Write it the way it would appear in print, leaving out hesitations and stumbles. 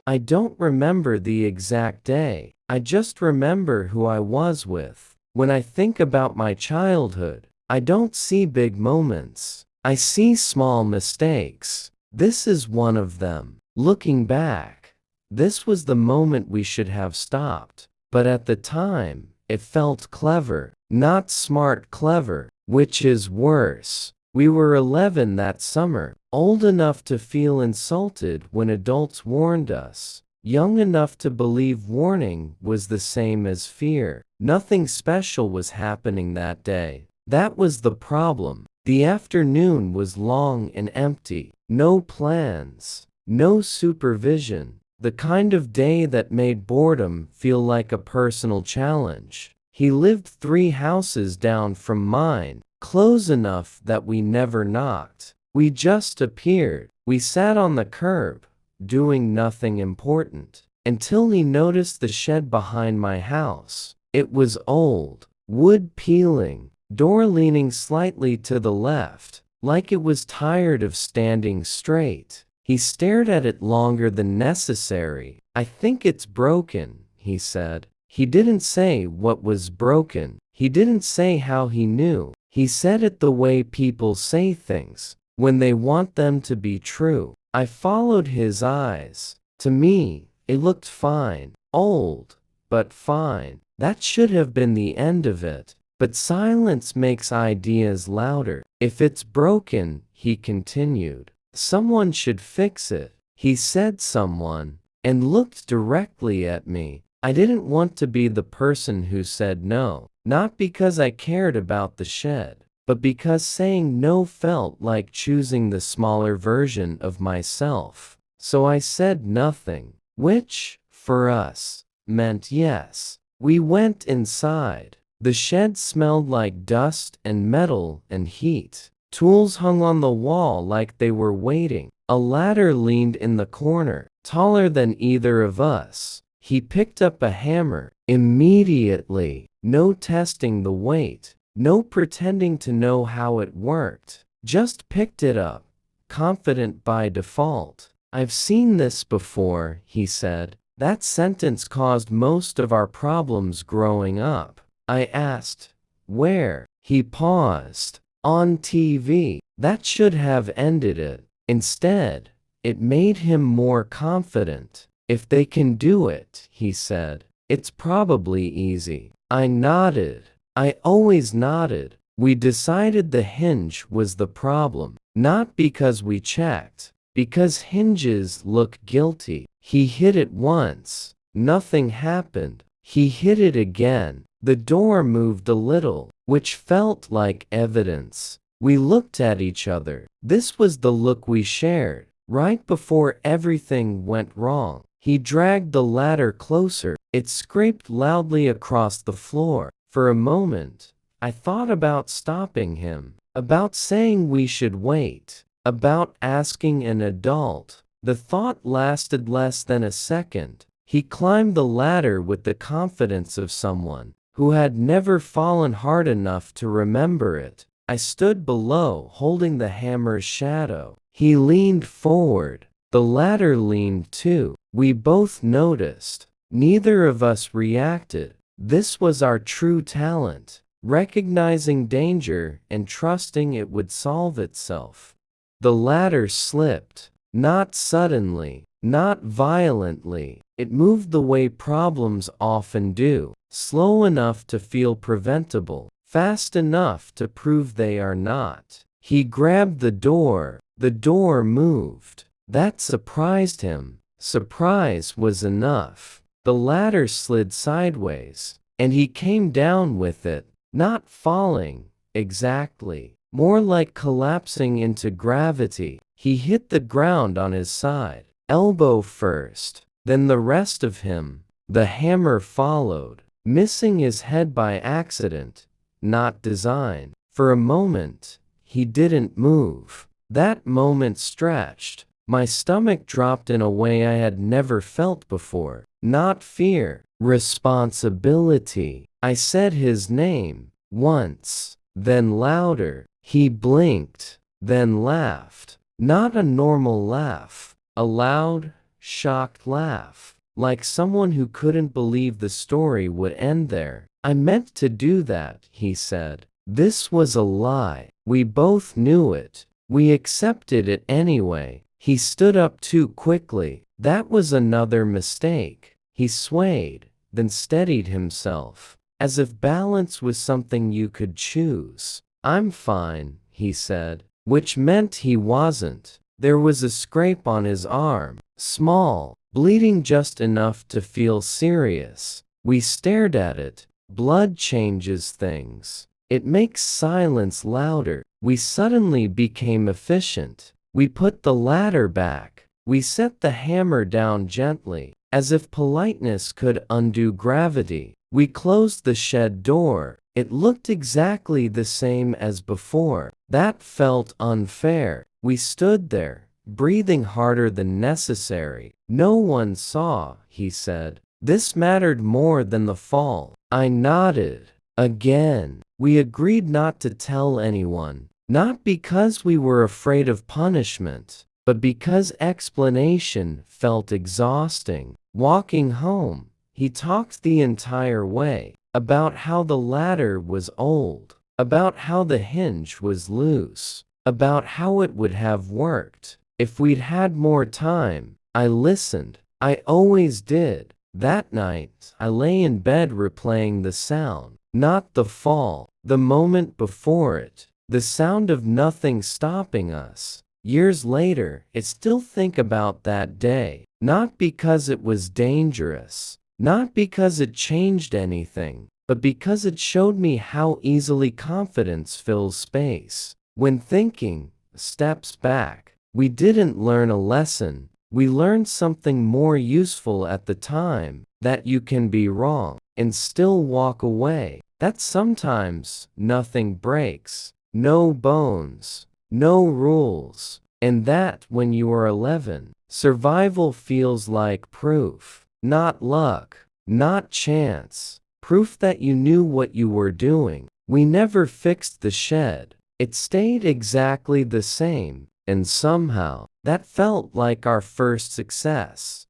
I don't remember the exact day. I just remember who I was with. When I think about my childhood, I don't see big moments. I see small mistakes. This is one of them. Looking back, this was the moment we should have stopped. But at the time, it felt clever, not smart clever, which is worse. We were 11 that summer, old enough to feel insulted when adults warned us, young enough to believe warning was the same as fear. Nothing special was happening that day. That was the problem. The afternoon was long and empty. No plans, no supervision. The kind of day that made boredom feel like a personal challenge. He lived 3 houses down from mine, close enough that we never knocked. We just appeared. We sat on the curb, doing nothing important, until he noticed the shed behind my house. It was old, wood peeling, door leaning slightly to the left, like it was tired of standing straight. He stared at it longer than necessary. "I think it's broken," he said. He didn't say what was broken. He didn't say how he knew. He said it the way people say things, when they want them to be true. I followed his eyes. To me, it looked fine. Old, but fine. That should have been the end of it. But silence makes ideas louder. "If it's broken," he continued, "someone should fix it." He said someone, and looked directly at me. I didn't want to be the person who said no, not because I cared about the shed, but because saying no felt like choosing the smaller version of myself. So I said nothing, which, for us, meant yes. We went inside. The shed smelled like dust and metal and heat. Tools hung on the wall like they were waiting. A ladder leaned in the corner, taller than either of us. He picked up a hammer. Immediately. No testing the weight. No pretending to know how it worked. Just picked it up, confident by default. "I've seen this before," he said. That sentence caused most of our problems growing up. I asked, "Where?" He paused. "On TV." That should have ended it. Instead, it made him more confident. "If they can do it," he said, "it's probably easy." I nodded. I always nodded. We decided the hinge was the problem, not because we checked, because hinges look guilty. He hit it once. Nothing happened. He hit it again. The door moved a little, which felt like evidence. We looked at each other. This was the look we shared, right before everything went wrong. He dragged the ladder closer. It scraped loudly across the floor. For a moment, I thought about stopping him, about saying we should wait, about asking an adult. The thought lasted less than a second. He climbed the ladder with the confidence of someone who had never fallen hard enough to remember it. I stood below, holding the hammer's shadow. He leaned forward. The ladder leaned too. We both noticed. Neither of us reacted. This was our true talent, recognizing danger and trusting it would solve itself. The ladder slipped, not suddenly, not violently. It moved the way problems often do, slow enough to feel preventable, fast enough to prove they are not. He grabbed the door. The door moved. That surprised him. Surprise was enough. The ladder slid sideways, and he came down with it, not falling, exactly, more like collapsing into gravity. He hit the ground on his side, elbow first, then the rest of him. The hammer followed, missing his head by accident, not design. For a moment, he didn't move. That moment stretched. My stomach dropped in a way I had never felt before. Not fear, responsibility. I said his name, once, then louder. He blinked, then laughed. Not a normal laugh. A loud, shocked laugh, like someone who couldn't believe the story would end there. I meant to do that, he said. This was a lie. We both knew it. We accepted it anyway. He stood up too quickly. That was another mistake. He swayed, then steadied himself, as if balance was something you could choose. I'm fine, he said, which meant he wasn't. There was a scrape on his arm, small, bleeding just enough to feel serious. We stared at it. Blood changes things. It makes silence louder. We suddenly became efficient. We put the ladder back. We set the hammer down gently, as if politeness could undo gravity. We closed the shed door. It looked exactly the same as before. That felt unfair. We stood there, breathing harder than necessary. No one saw, he said. This mattered more than the fall. I nodded. Again, we agreed not to tell anyone, not because we were afraid of punishment, but because explanation felt exhausting. Walking home, he talked the entire way about how the ladder was old, about how the hinge was loose, about how it would have worked if we'd had more time. I listened. I always did. That night, I lay in bed replaying the sound, not the fall, the moment before it, the sound of nothing stopping us. Years later, I still think about that day, not because it was dangerous, not because it changed anything, but because it showed me how easily confidence fills space. When thinking steps back, we didn't learn a lesson. We learned something more useful at the time, that you can be wrong and still walk away, that sometimes nothing breaks, no bones, no rules, and that when you are 11, survival feels like proof, not luck, not chance, proof that you knew what you were doing. We never fixed the shed. It stayed exactly the same, and somehow, that felt like our first success.